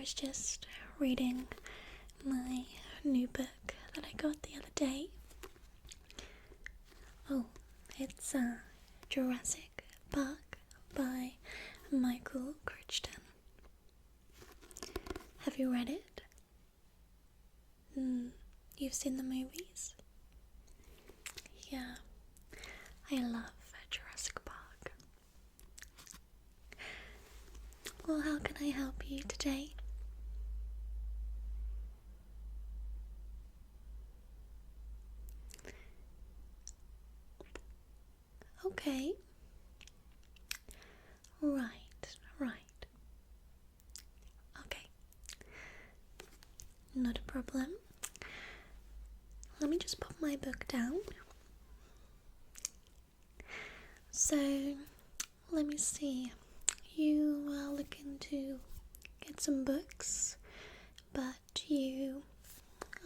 was just reading my new book that I got the other day. Oh, it's Jurassic Park by Michael Crichton. Have you read it? You've seen the movies? Yeah, I love Jurassic Park. Well, how can I help you today? Okay. Right. Okay. Not a problem. Let me just put my book down. So, let me see. You are looking to get some books, but you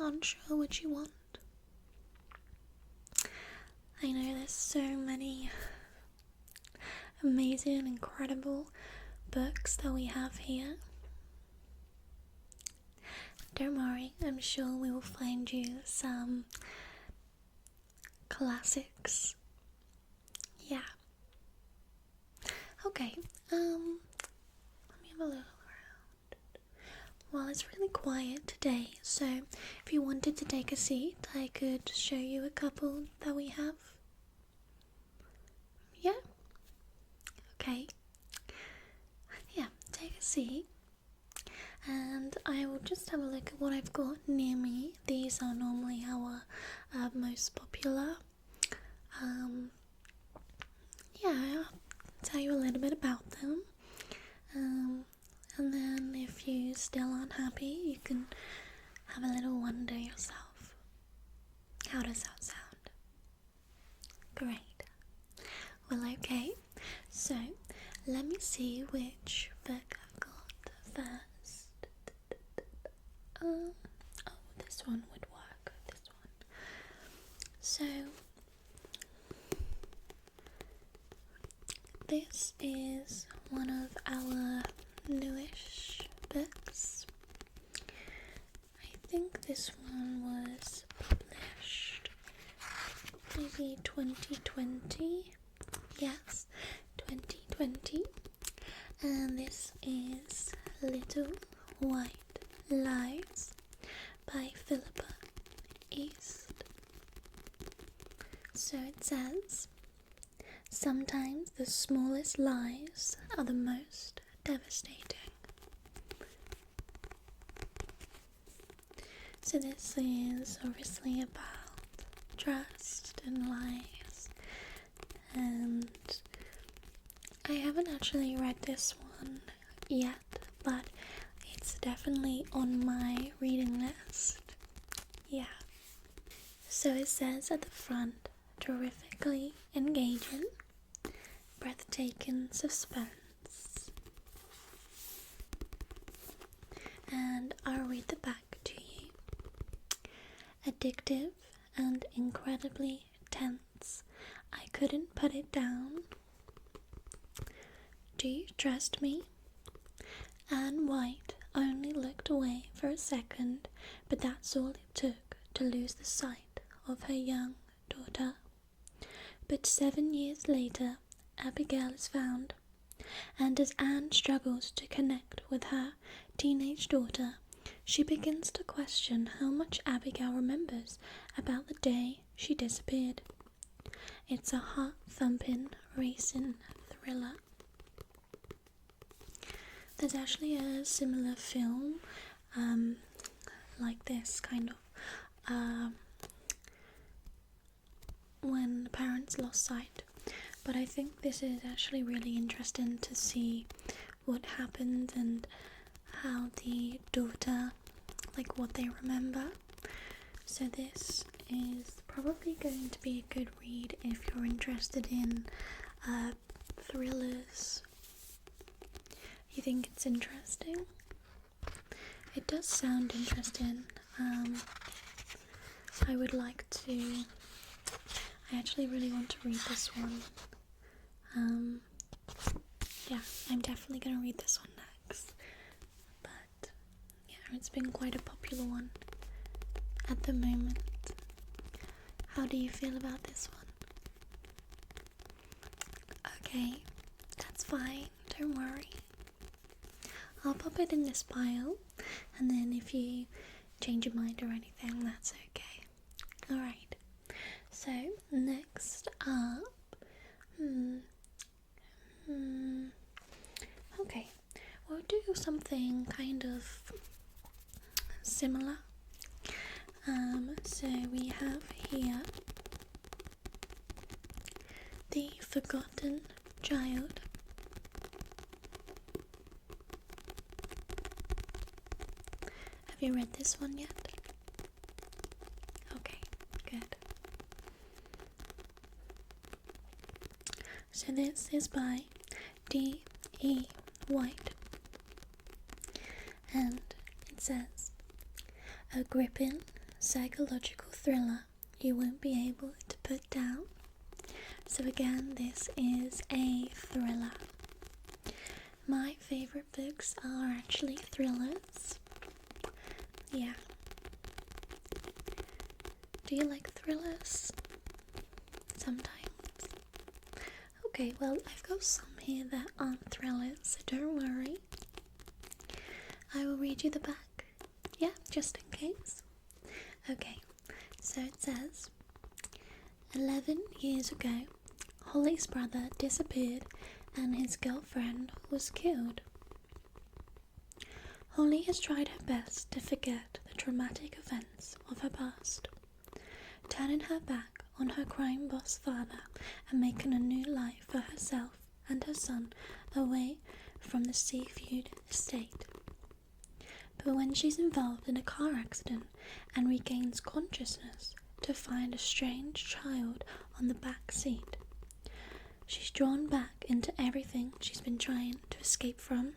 aren't sure what you want. I know there's so many amazing and incredible books that we have here. Don't worry, I'm sure we will find you some classics. Yeah. Okay, let me have a look around. Well, it's really quiet today, so if you wanted to take a seat, I could show you a couple that we have. Yeah? Okay. Yeah, take a seat. And I will just have a look at what I've got near me. These are normally our most popular. Yeah, I'll tell you a little bit about them. And then if you still aren't happy, you can have a little wonder yourself. How does that sound? Great. Well, okay. So, let me see which book I've got first. Oh, this one would work. This one. So, this is one of our newish books. I think this one was published maybe 2020. Yes, 2020. And this is Little White Lies by Philippa East. So it says, sometimes the smallest lies are the most devastating. So this is obviously about trust and lies, and I haven't actually read this one yet, but it's definitely on my reading list. Yeah. So it says at the front, terrifically engaging, breathtaking suspense. And I'll read the back to you. Addictive and incredibly tense. I couldn't put it down. Do you trust me? Anne White only looked away for a second, but that's all it took to lose the sight of her young daughter. But 7 years later, Abigail is found, and as Anne struggles to connect with her teenage daughter, she begins to question how much Abigail remembers about the day she disappeared. It's a heart-thumping, racing thriller. There's actually a similar film like this, kind of, when the parents lost sight. But I think this is actually really interesting to see what happened and how the daughter, like what they remember. So this is probably going to be a good read if you're interested in thrillers. You think it's interesting? It does sound interesting. I would like to. I actually really want to read this one. Yeah, I'm definitely gonna read this one next. But It's been quite a popular one at the moment. How do you feel about this one? Okay, that's fine, don't worry. I'll pop it in this pile, and then if you change your mind or anything, that's okay. Alright, so next up, okay, we'll do something kind of similar. So we have here The Forgotten Child. Have you read this one yet? Okay, good. So this is by D.E. White, and it says, a gripping psychological thriller you won't be able to put down. So again, this is a thriller. My favourite books are actually thrillers. Yeah. Do you like thrillers? Sometimes. Okay, well, I've got some here that aren't thrillers, so don't worry. I will read you the back. Yeah, just in case. Okay, so it says, 11 years ago, Holly's brother disappeared and his girlfriend was killed. Holly has tried her best to forget the traumatic events of her past, turning her back on her crime boss father and making a new life for herself and her son away from the Seafood estate. But when she's involved in a car accident and regains consciousness to find a strange child on the back seat, she's drawn back into everything she's been trying to escape from.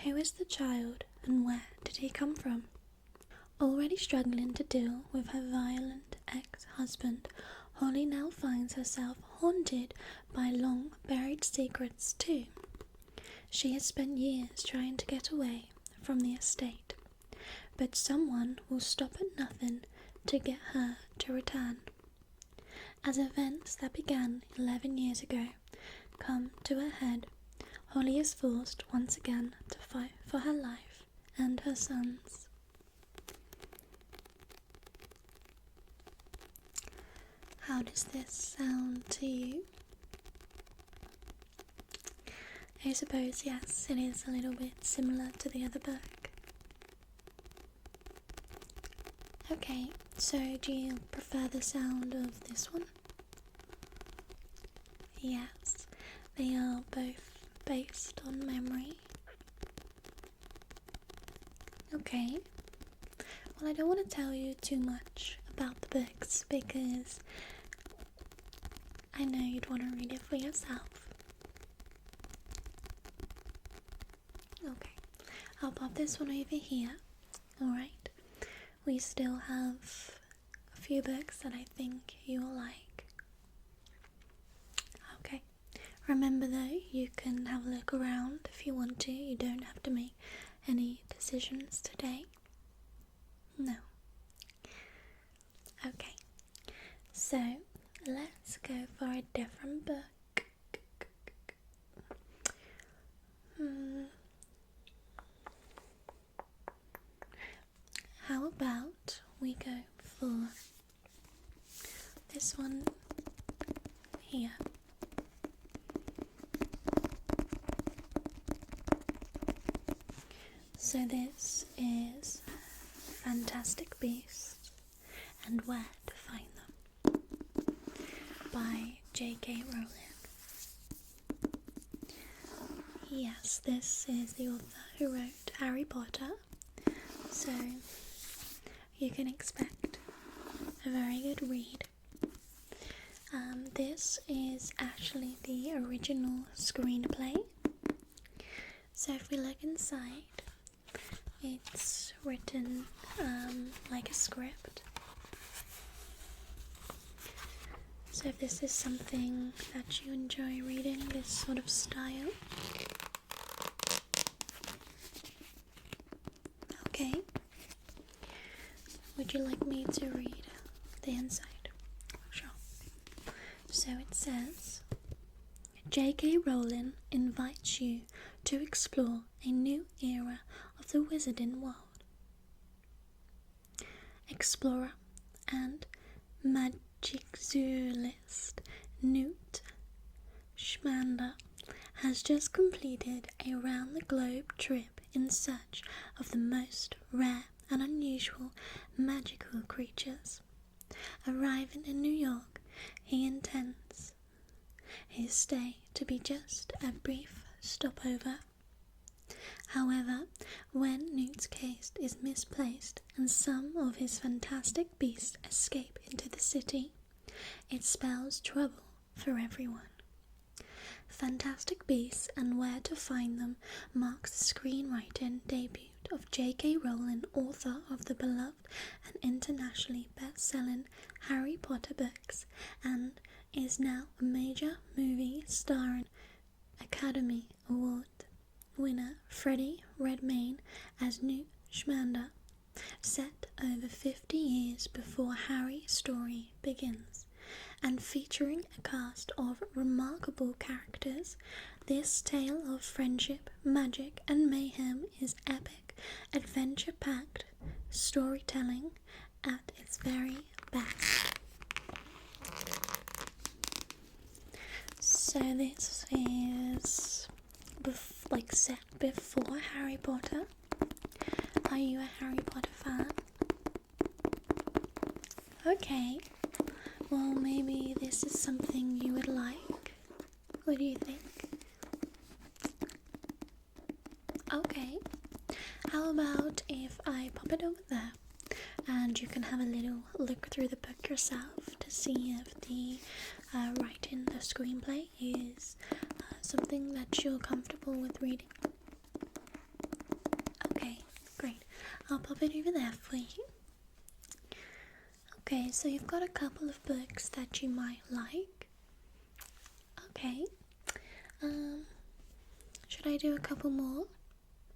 Who is the child and where did he come from? Already struggling to deal with her violent ex-husband, Holly now finds herself haunted by long-buried secrets too. She has spent years trying to get away from the estate, but someone will stop at nothing to get her to return. As events that began 11 years ago come to a head, Holly is forced once again to fight for her life and her son's. How does this sound to you? I suppose, yes, it is a little bit similar to the other book. Okay, so do you prefer the sound of this one? Yes, they are both based on memory. Okay, well, I don't want to tell you too much about the books because I know you'd want to read it for yourself. Okay, I'll pop this one over here. Alright, we still have a few books that I think you will like. Okay, remember though, you can have a look around if you want to. You don't have to make any decisions today. No. Okay, so let's go for a different book. How about we go for this one here? So this is Fantastic Beasts and Where to Find Them by J.K. Rowling. Yes, this is the author who wrote Harry Potter, so you can expect a very good read. This is actually the original screenplay. So if we look inside, it's written like a script. So if this is something that you enjoy reading, this sort of style, Okay. Would you like me to read the inside? Sure. So it says, J.K. Rowling invites you to explore a new era of the wizarding world. Explorer and magiczoologist Newt Scamander has just completed a round-the-globe trip in search of the most rare and unusual magical creatures. Arriving in New York, he intends his stay to be just a brief stopover. However, when Newt's case is misplaced and some of his fantastic beasts escape into the city, it spells trouble for everyone. Fantastic Beasts and Where to Find Them marks the screenwriting debut of J.K. Rowling, author of the beloved and internationally best-selling Harry Potter books, and is now a major movie starring Academy Award winner Freddie Redmayne as Newt Scamander, set over 50 years before Harry's story begins. And featuring a cast of remarkable characters, this tale of friendship, magic, and mayhem is epic, adventure-packed storytelling at its very best. So this is set before Harry Potter. Are you a Harry Potter fan? Okay. Well, maybe this is something you would like. What do you think? Okay. How about if I pop it over there and you can have a little look through the book yourself to see if the writing, the screenplay is something that you're comfortable with reading? Okay, great. I'll pop it over there for you. Okay, so you've got a couple of books that you might like. Okay. Should I do a couple more?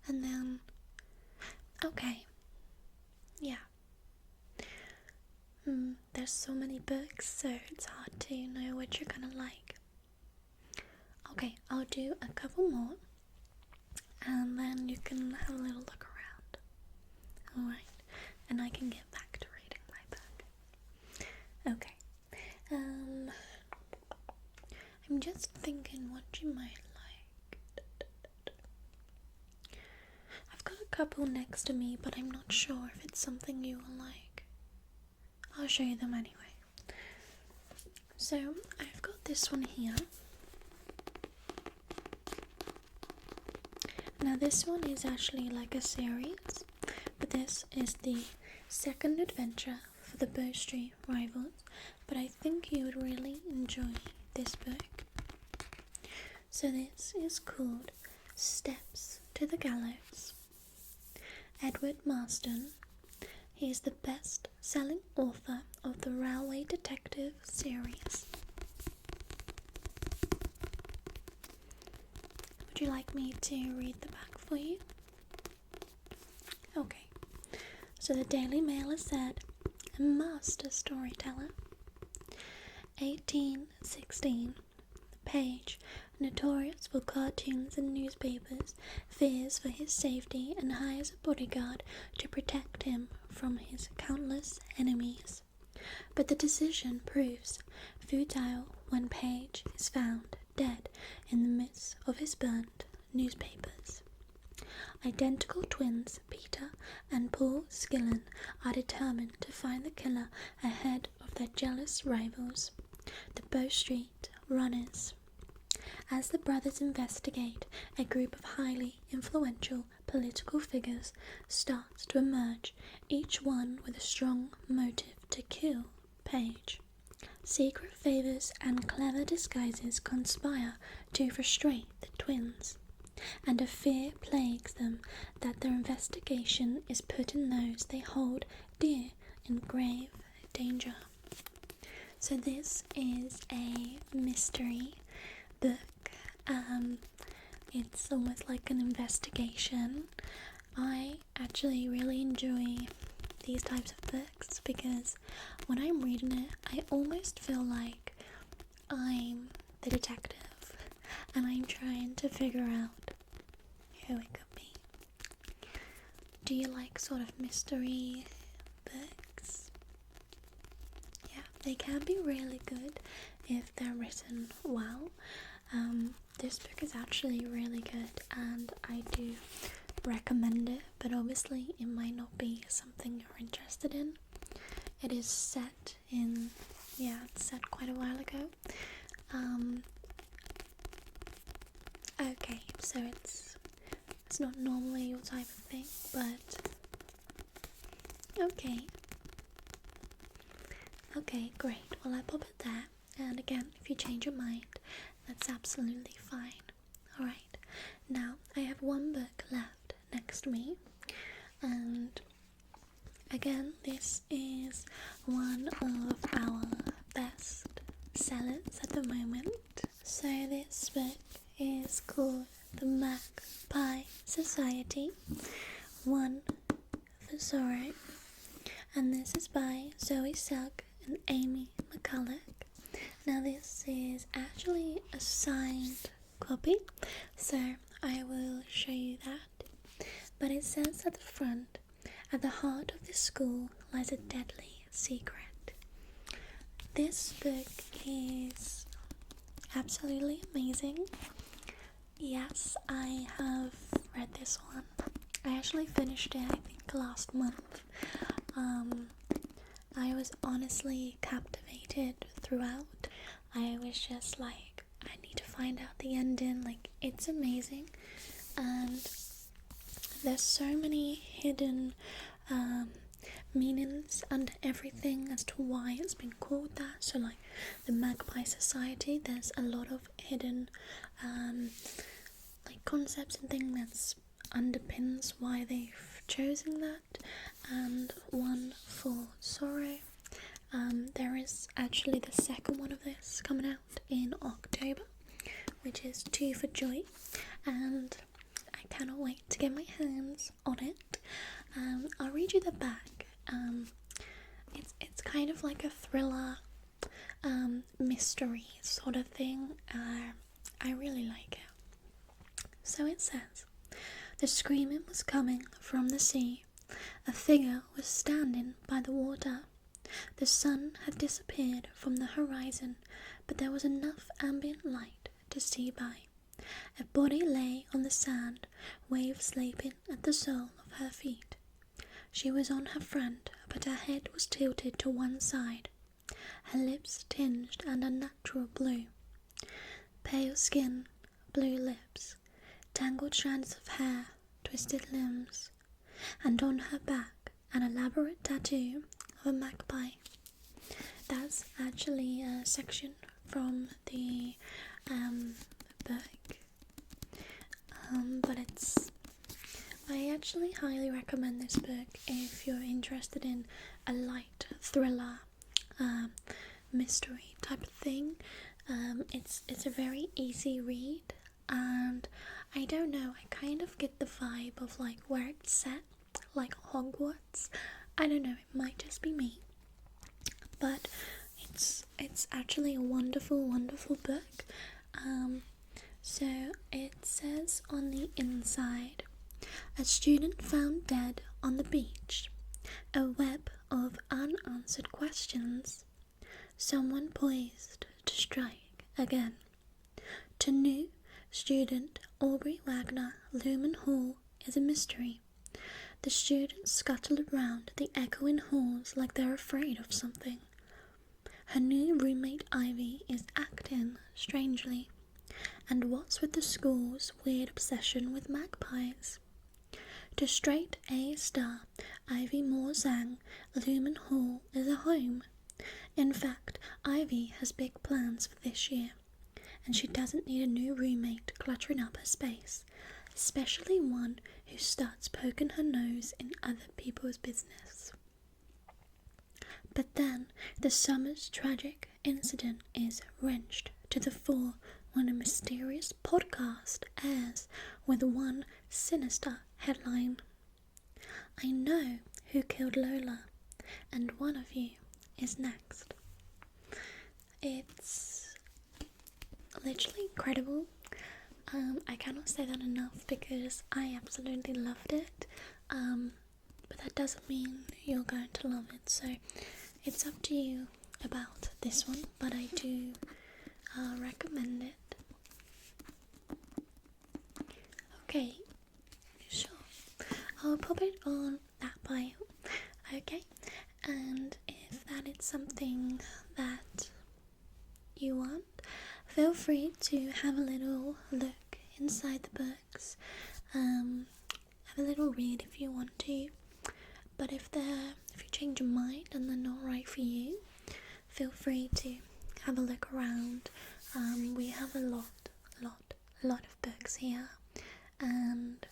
And then... Okay. Yeah. There's so many books, so it's hard to know what you're gonna like. Okay, I'll do a couple more. And then you can have a little look around. Alright. And I can get back to reading my book. Okay. I'm just thinking what you might like. I've got a couple next to me, but I'm not sure if it's something you will like. I'll show you them anyway. So, I've got this one here. Now this one is actually like a series, but this is the second adventure for the Bow Street Rivals, but I think you would really enjoy this book. So this is called Steps to the Gallows. Edward Marston, he is the best-selling author of the Railway Detective series. Would you like me to read the back for you? Okay. So the Daily Mail has said, a master storyteller. 1816. Page, notorious for cartoons and newspapers, fears for his safety and hires a bodyguard to protect him from his countless enemies. But the decision proves futile when Page is found dead in the midst of his burnt newspapers. Identical twins Peter and Paul Skillen are determined to find the killer ahead of their jealous rivals, the Bow Street Runners. As the brothers investigate, a group of highly influential political figures starts to emerge, each one with a strong motive to kill Page. Secret favors and clever disguises conspire to frustrate the twins, and a fear plagues them that their investigation is putting those they hold dear in grave danger. So this is a mystery book. It's almost like an investigation. I actually really enjoy these types of books because when I'm reading it, I almost feel like I'm the detective and I'm trying to figure out who it could be. Do you like sort of mystery books? Yeah, they can be really good if they're written well. This book is actually really good and I do recommend it, but obviously it might not be something you're interested in. It is set in, it's set quite a while ago. Okay, so it's not normally your type of thing, but okay, great. Well, I pop it there, and again, if you change your mind, that's absolutely fine. Alright, now I have one book left next to me, and again, this is one of our best sellers at the moment. So this book is called The Magpie Society, One for Sorrow, and this is by Zoe Sugg and Amy McCulloch. Now this is actually a signed copy, so I will show you that. But it says at the front, "At the heart of this school lies a deadly secret." This book is absolutely amazing. Yes, I have read this one. I actually finished it, I think, last month. I was honestly captivated throughout. I was just like, I need to find out the ending. Like, it's amazing, and there's so many hidden meanings under everything as to why it's been called that. So like the Magpie Society, there's a lot of hidden like concepts and things that underpins why they've chosen that. And One for Sorrow, there is actually the second one of this coming out in October, which is Two for Joy, and I cannot wait to get my hands on it. I'll read you the back. It's kind of like a thriller, mystery sort of thing. I really like it. So it says, "The screaming was coming from the sea. A figure was standing by the water. The sun had disappeared from the horizon, but there was enough ambient light to see by. A body lay on the sand, waves lapping at the sole of her feet. She was on her front, but her head was tilted to one side, her lips tinged an unnatural blue. Pale skin, blue lips, tangled strands of hair, twisted limbs, and on her back an elaborate tattoo of a magpie." That's actually a section from the book, but I actually highly recommend this book if you're interested in a light thriller, mystery type of thing. It's a very easy read, and I don't know, I kind of get the vibe of like where it's set, like Hogwarts. I don't know, it might just be me, but it's actually a wonderful book. So it says on the inside, "A student found dead on the beach. A web of unanswered questions. Someone poised to strike again. To new student Aubrey Wagner, Lumen Hall is a mystery. The students scuttle around the echoing halls like they're afraid of something. Her new roommate Ivy is acting strangely. And what's with the school's weird obsession with magpies? To straight A star Ivy Moore Zhang, Lumen Hall is a home. In fact, Ivy has big plans for this year, and she doesn't need a new roommate cluttering up her space, especially one who starts poking her nose in other people's business." But then the summer's tragic incident is wrenched to the fore when a mysterious podcast airs with one sinister headline, I know who killed Lola, and one of you is next. It's literally incredible. I cannot say that enough because I absolutely loved it. But that doesn't mean you're going to love it, so it's up to you about this one, but I do recommend it. Okay, sure. I'll pop it on that bio. Okay, and if that is something that you want, feel free to have a little look inside the books. Have a little read if you want to. But if you change your mind and they're not right for you, feel free to have a look around. We have a lot of books here, and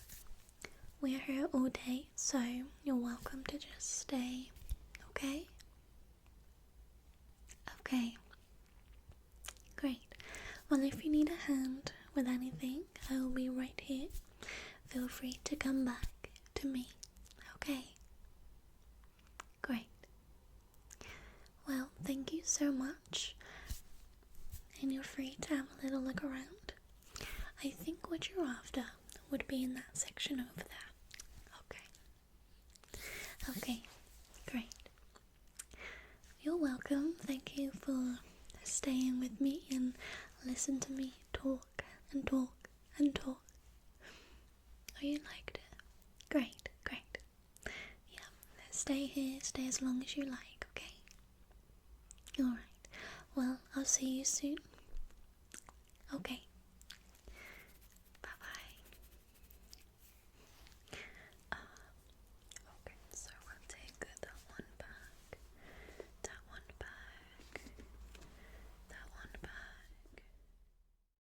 we're here all day, so you're welcome to just stay. Okay? Okay. Great. Well, if you need a hand with anything, I will be right here. Feel free to come back to me. Okay? Great. Well, thank you so much. And you're free to have a little look around. I think what you're after would be in that section over there. Okay. Okay. Great. You're welcome. Thank you for staying with me and listen to me talk and talk and talk. Oh, you liked it? Great, great. Yeah, stay here, stay as long as you like, okay? Alright, well, I'll see you soon. Okay,